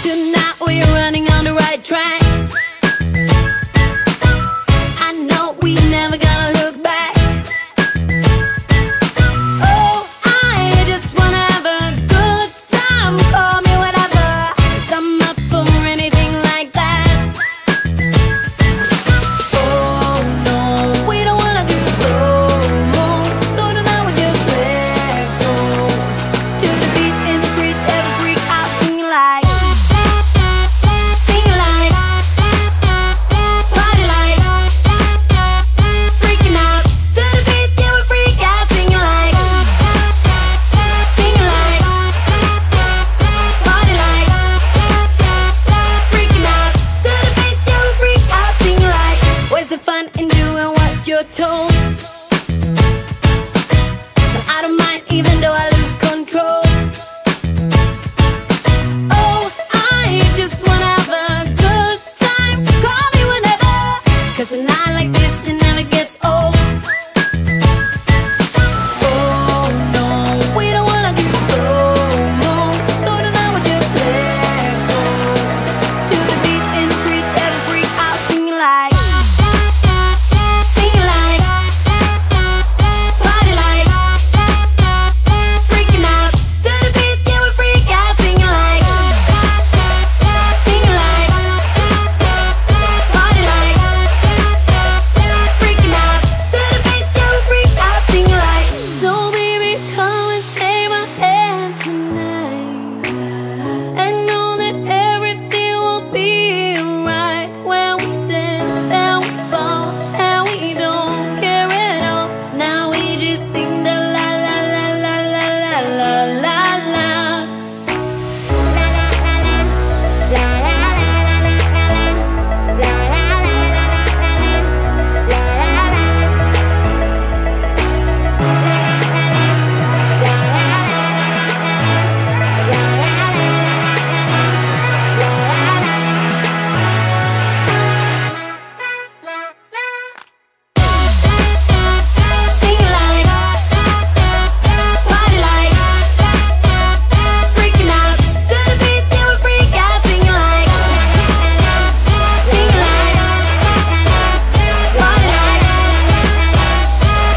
Tonight we're running on the right track. I know we never gonna look back. Oh, I just wanna have a good time. Call me whatever, 'cause I'm up for anything like that. Oh no, we don't wanna do slow-mo, so tonight we just let go. To the beat in the streets, every freak out singing like, singing like, party like, freaking out. To the beat, yeah, we freak out singing like, singing like, party like, freaking out. To the beat, yeah, we freak out singing like. Where's the fun in doing what you're told? But I don't mind even though I lose control. Oh, I just wanna have a good time, so call me whenever, 'cause a night like this, it never gets old. Oh no, we don't wanna do slow-mo, so tonight we just let go. To the beat in the streets, every freak out singing like, singing like, party like, freaking out. To the beat, yeah, we freak out singing like, singing like, party like, freaking out. To the beat, yeah, we freak out singing like. So baby, come and take my hand tonight, and know that everything will be alright when we dance and we fall and we don't care at all. Now we just sing the la la la la la la la la la. Singing like, party like, freaking out. To the beat, yeah, we freak out singing like, singing like, party like,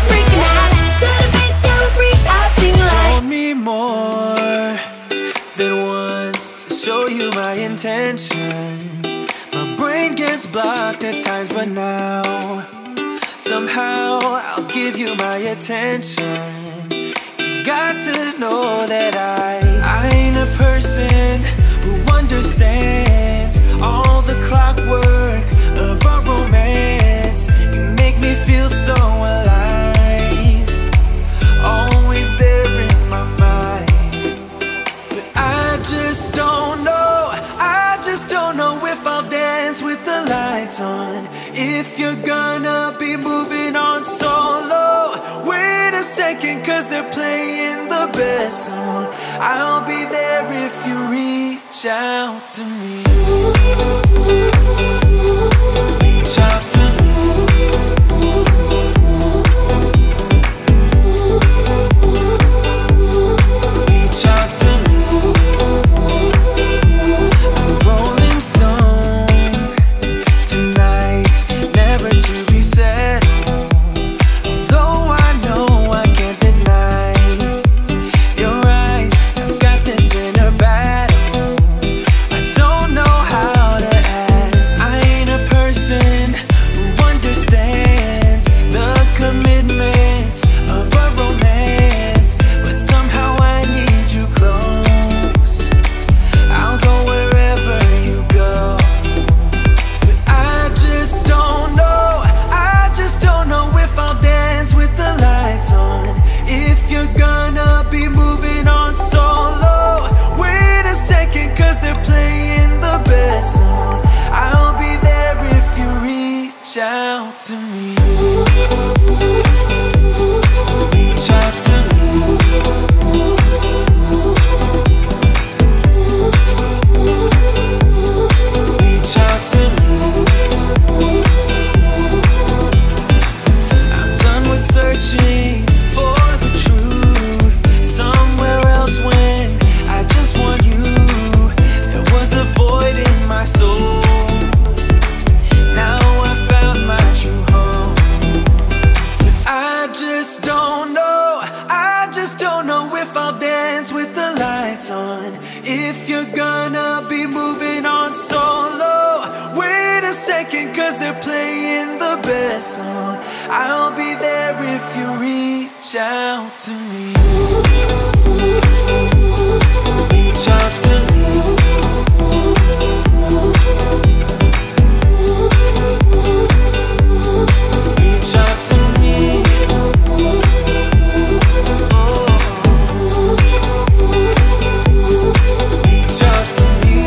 freaking out. To the beat, yeah, we freak out singing like. Told me more than once to show you my intention. My brain gets blocked at times, but now somehow I'll give you my attention. You've got to know that I ain't a person who understands all the clockwork of our romance. You make me feel so alive, always there in my mind. But I just don't know, I just don't know if I'll dance with the lights on. If you're gonna be moving on solo, wait a second, 'cause they're playing the best song. I'll be there if you reach out to me. Reach out to me. Reach out to me. I'm a rolling stone tonight, never to be settled. Although I know I can't deny your eyes have got this inner battle. I don't know how to act. with the lights on. If you're gonna be moving on solo, wait a second, cause they're playing the best song. I'll be there if you reach out to me. Reach out to me. Reach out to me. Reach out to me.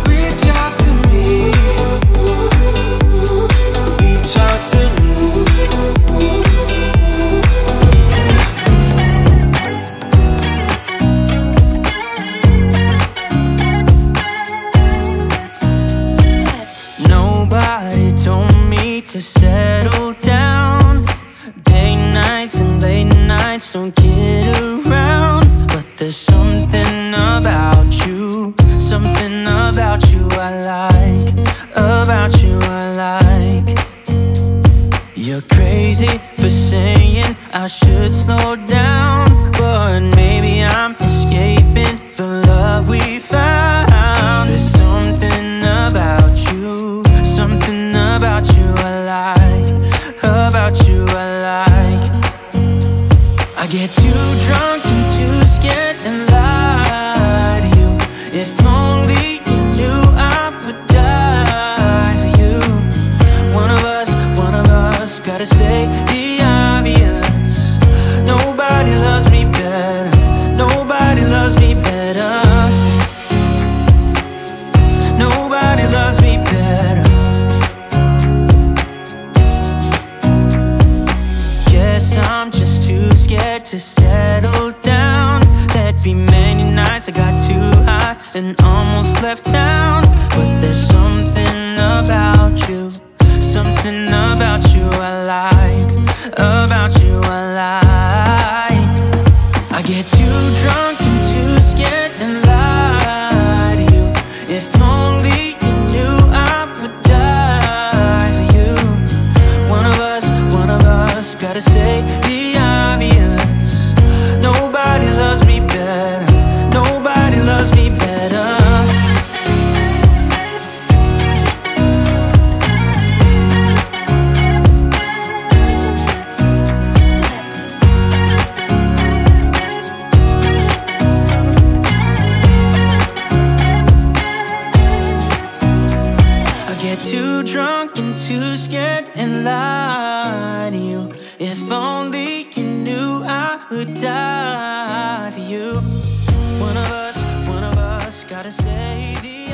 Reach out to me. Reach out to me. Nobody told me to settle down. Day nights and late nights don't get around. But there's something about you, something about you I like, about you I like. You're crazy for saying I should slow down, but maybe I'm escaping the love we found. There's something about you, something about you I like, about you I like. I get too drunk and too scared and lie to you. If only you knew I would die for you. One of us gotta say the obvious. Nobody loves me better, nobody loves me better. Nobody loves me better. Guess I'm just too scared to settle down. There'd be many nights I got too high and almost left town. But there's something about you, something about you I like, about you I like. I get too drunk and too scared and lie to you. If only you knew I would die for you. One of us gotta say the obvious. Nobody loves me better, nobody loves me better. I get too drunk and too scared and lie to you. If only you knew I would die for you. One of us gotta say the